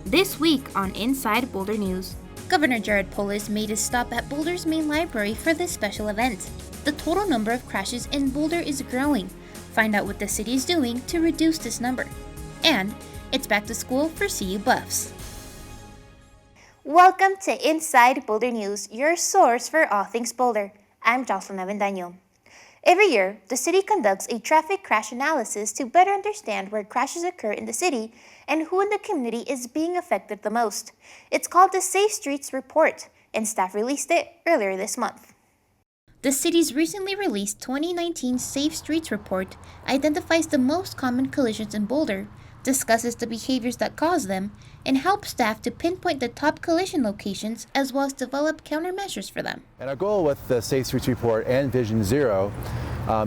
This week on Inside Boulder News, Governor Jared Polis made his stop at Boulder's main library for this special event. The total number of crashes in Boulder is growing. Find out what the city is doing to reduce this number. And it's back to school for CU Buffs. Welcome to Inside Boulder News, your source for all things Boulder. I'm Jocelyn Avendaño. Every year, the city conducts a traffic crash analysis to better understand where crashes occur in the city and who in the community is being affected the most. It's called the Safe Streets Report, and staff released it earlier this month. The city's recently released 2019 Safe Streets Report identifies the most common collisions in Boulder, discusses the behaviors that cause them, and helps staff to pinpoint the top collision locations as well as develop countermeasures for them. And our goal with the Safe Streets Report and Vision Zero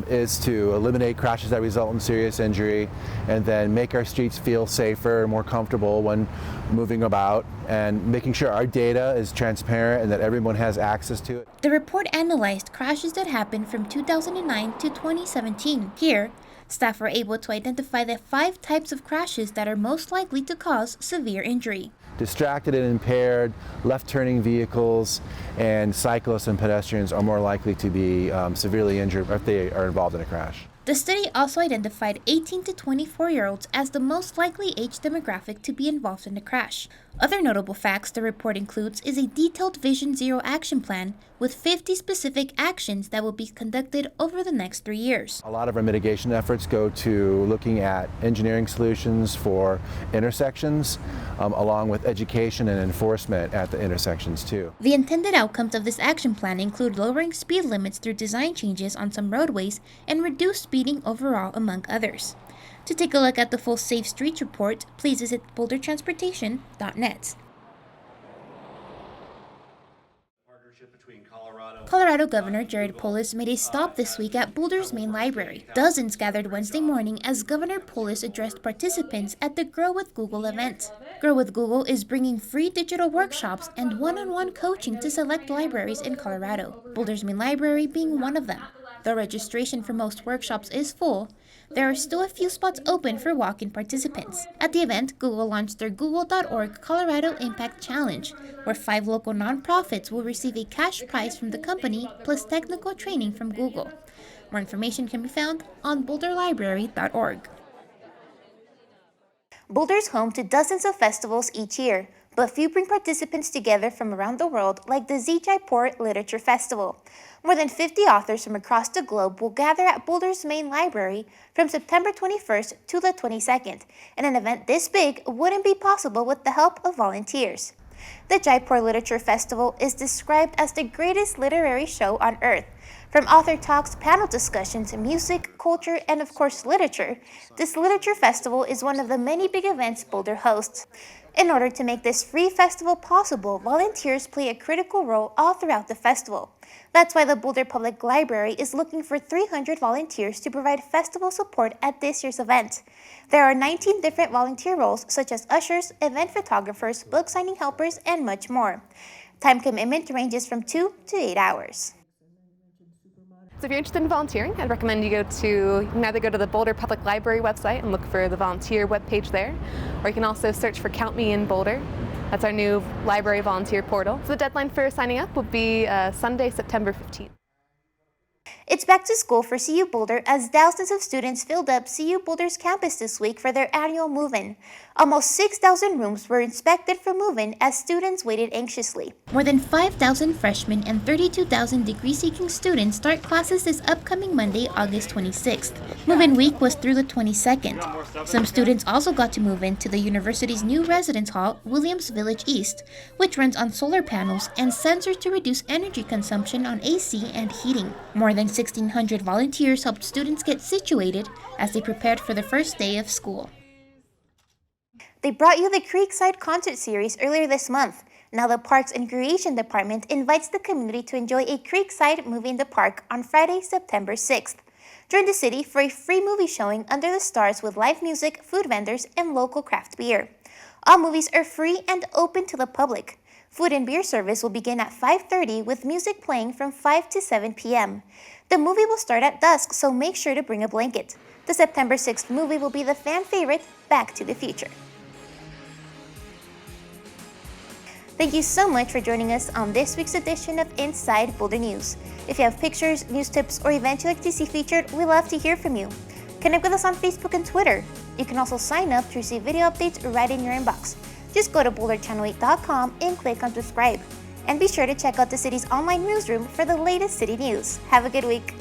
is to eliminate crashes that result in serious injury and then make our streets feel safer and more comfortable when moving about, and making sure our data is transparent and that everyone has access to it. The report analyzed crashes that happened from 2009 to 2017. Here, staff were able to identify the 5 types of crashes that are most likely to cause severe injury. Distracted and impaired, left-turning vehicles, and cyclists and pedestrians are more likely to be severely injured if they are involved in a crash. The study also identified 18 to 24-year-olds as the most likely age demographic to be involved in a crash. Other notable facts the report includes is a detailed Vision Zero action plan with 50 specific actions that will be conducted over the next 3 years. A lot of our mitigation efforts go to looking at engineering solutions for intersections, along with education and enforcement at the intersections too. The intended outcomes of this action plan include lowering speed limits through design changes on some roadways and reduced speeding overall, among others. To take a look at the full Safe Streets Report, please visit bouldertransportation.net. Colorado Governor Jared Polis made a stop this week at Boulder's main library. Dozens gathered Wednesday morning as Governor Polis addressed participants at the Grow with Google event. Grow with Google is bringing free digital workshops and one-on-one coaching to select libraries in Colorado, Boulder's main library being one of them. Though registration for most workshops is full, there are still a few spots open for walk-in participants. At the event, Google launched their Google.org Colorado Impact Challenge, where 5 local nonprofits will receive a cash prize from the company plus technical training from Google. More information can be found on boulderlibrary.org. Boulder is home to dozens of festivals each year, but few bring participants together from around the world like the Jaipur Literature Festival. More than 50 authors from across the globe will gather at Boulder's main library from September 21st to the 22nd, and an event this big wouldn't be possible with the help of volunteers. The Jaipur Literature Festival is described as the greatest literary show on earth. From author talks, panel discussions, music, culture, and of course literature, this literature festival is one of the many big events Boulder hosts. In order to make this free festival possible, volunteers play a critical role all throughout the festival. That's why the Boulder Public Library is looking for 300 volunteers to provide festival support at this year's event. There are 19 different volunteer roles such as ushers, event photographers, book signing helpers, and much more. Time commitment ranges from 2 to 8 hours. So if you're interested in volunteering, I'd recommend you can either go to the Boulder Public Library website and look for the volunteer webpage there, or you can also search for Count Me in Boulder. That's our new library volunteer portal. So the deadline for signing up will be Sunday, September 15th. It's back to school for CU Boulder as thousands of students filled up CU Boulder's campus this week for their annual move-in. Almost 6,000 rooms were inspected for move-in as students waited anxiously. More than 5,000 freshmen and 32,000 degree-seeking students start classes this upcoming Monday, August 26th. Move-in week was through the 22nd. Some students also got to move into the university's new residence hall, Williams Village East, which runs on solar panels and sensors to reduce energy consumption on AC and heating. More than 1,600 volunteers helped students get situated as they prepared for the first day of school. They brought you the Creekside Concert Series earlier this month. Now the Parks and Recreation Department invites the community to enjoy a Creekside movie in the park on Friday, September 6th. Join the city for a free movie showing under the stars with live music, food vendors, and local craft beer. All movies are free and open to the public. Food and beer service will begin at 5:30 with music playing from 5 to 7 p.m. The movie will start at dusk, so make sure to bring a blanket. The September 6th movie will be the fan favorite, Back to the Future. Thank you so much for joining us on this week's edition of Inside Boulder News. If you have pictures, news tips, or events you'd like to see featured, we love to hear from you. Connect with us on Facebook and Twitter. You can also sign up to receive video updates right in your inbox. Just go to boulderchannel8.com and click on subscribe. And be sure to check out the city's online newsroom for the latest city news. Have a good week.